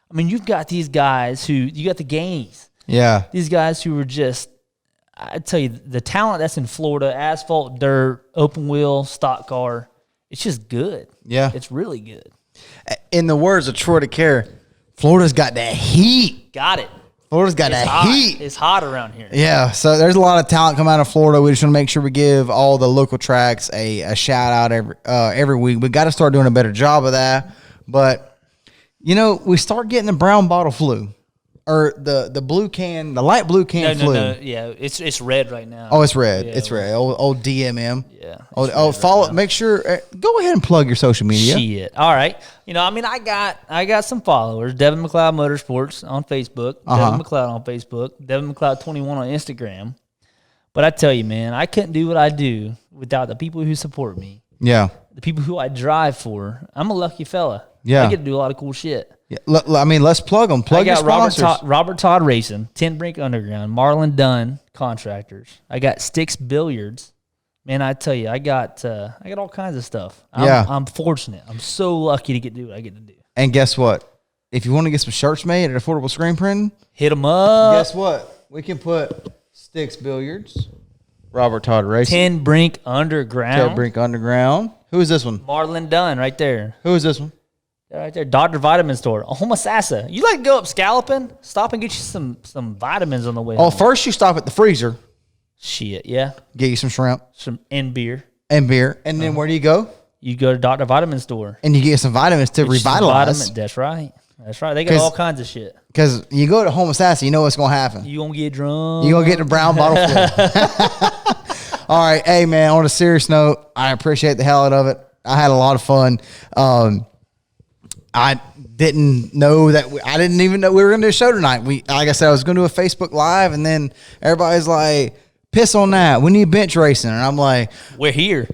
I mean, you've got these guys you got the Gainies. Yeah. These guys who are just, I tell you, the talent that's in Florida, asphalt, dirt, open wheel, stock car, it's just good. Yeah. It's really good. In the words of Troy DeCaire, Florida's got that heat. Got it. Florida's got that heat. It's hot around here. Yeah, so there's a lot of talent coming out of Florida. We just want to make sure we give all the local tracks a shout out every week. We got to start doing a better job of that. But, we start getting the brown bottle flu. Or the blue can, the light blue can flu. No. Yeah, it's red right now. Oh, it's red. Yeah, it's red. Old DMM. Yeah. Follow. Make sure. Go ahead and plug your social media. Shit. All right. I got some followers. Devin McLeod Motorsports on Facebook. Devin McLeod on Facebook. Devin McLeod 21 on Instagram. But I tell you, man, I couldn't do what I do without the people who support me. Yeah. The people who I drive for. I'm a lucky fella. Yeah. I get to do a lot of cool shit. Yeah. Let's plug them. Plug your sponsors. Robert Todd Racing, Tin Brink Underground, Marlon Dunn Contractors. I got Sticks Billiards. Man, I tell you, I got all kinds of stuff. I'm fortunate. I'm so lucky to do what I get to do. And guess what? If you want to get some shirts made at Affordable Screen Printing, hit them up. Guess what? We can put Sticks Billiards, Robert Todd Racing, Tin Brink Underground. Who is this one? Marlon Dunn, right there. Who is this one? Right there, Dr. Vitamin Store, Homosassa. You like to go up scalloping? Stop and get you some vitamins on the way home. First you stop at the freezer. Shit, yeah. Get you some shrimp. And beer. And then where do you go? You go to Dr. Vitamin Store. And you get some vitamins to revitalize. That's right. They got all kinds of shit. Because you go to Homosassa, you know what's going to happen. You going to get drunk. You going to get the brown bottle flu. All right. Hey, man, on a serious note, I appreciate the hell out of it. I had a lot of fun. I didn't even know we were going to do a show tonight. Like I said, I was going to do a Facebook Live, and then everybody's like, piss on that. We need bench racing. And I'm like, we're here.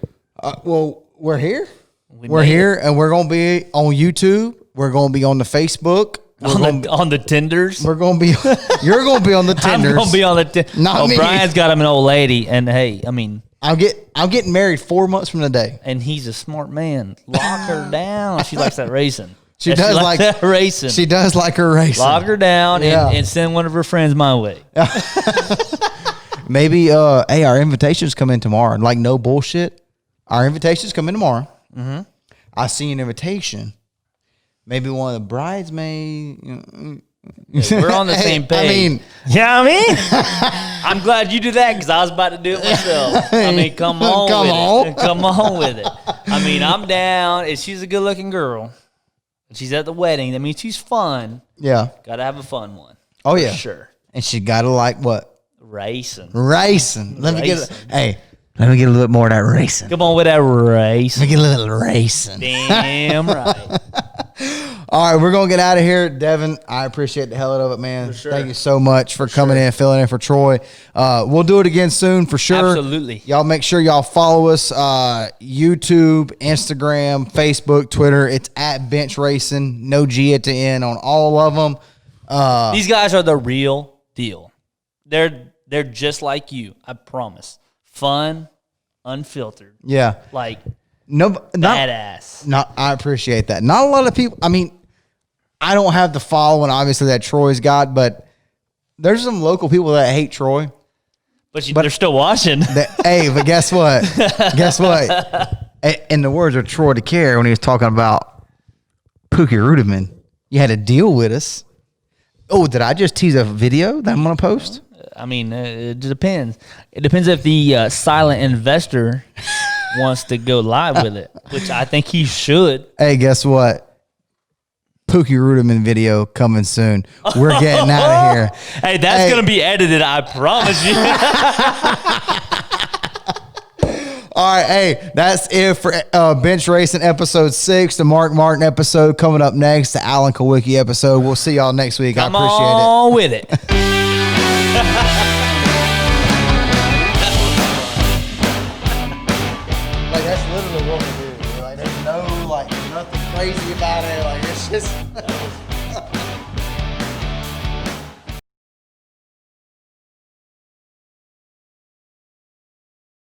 We're here. We're here, and we're going to be on YouTube. We're going to be on the Facebook. On the tenders. You're going to be on the tenders. I'm going to be on the tenders. Not me. Brian's got him an old lady, and hey, I mean, I'm getting married 4 months from today. And he's a smart man. Lock her down. She likes that racing. She does like that racing. She does like her racing. Lock her down and send one of her friends my way. Maybe, hey, our invitations come in tomorrow. Like, no bullshit. Our invitations come in tomorrow. Mm-hmm. I see an invitation. Maybe one of the bridesmaids. We're on the same page. I'm glad you do that because I was about to do it myself. I mean, come on with it. I mean, I'm down. If she's a good-looking girl, and she's at the wedding, that means she's fun. Yeah. Got to have a fun one. Oh, yeah. For sure. And she got to like what? Racing. Let me get a little bit more of that racing. Come on with that racing. Let me get a little racing. Damn right. All right, we're going to get out of here. Devin, I appreciate the hell out of it, man. For sure. Thank you so much for coming in, filling in for Troy. We'll do it again soon for sure. Absolutely. Y'all make sure y'all follow us, YouTube, Instagram, Facebook, Twitter. It's at Bench Racing, no G at the end on all of them. These guys are the real deal. They're just like you, I promise. Fun, unfiltered. Yeah. Like, badass. I appreciate that. Not a lot of people, I mean, I don't have the following, obviously, that Troy's got, but there's some local people that hate Troy. But they're still watching. But guess what? Guess what? In the words of Troy DeCaire, when he was talking about Pookie Rudiman, you had to deal with us. Oh, did I just tease a video that I'm going to post? I mean, it depends. It depends if the silent investor wants to go live with it, which I think he should. Hey, guess what? Pookie Rudiman video coming soon. We're getting out of here. Hey, that's going to be edited, I promise you. All right, hey, that's it for Bench Racing episode 6, the Mark Martin episode coming up next, the Alan Kowicki episode. We'll see y'all next week. Come I appreciate it. Come on with it. Like, that's literally what we do. Like, there's no, like, nothing crazy about it. Like, it's just...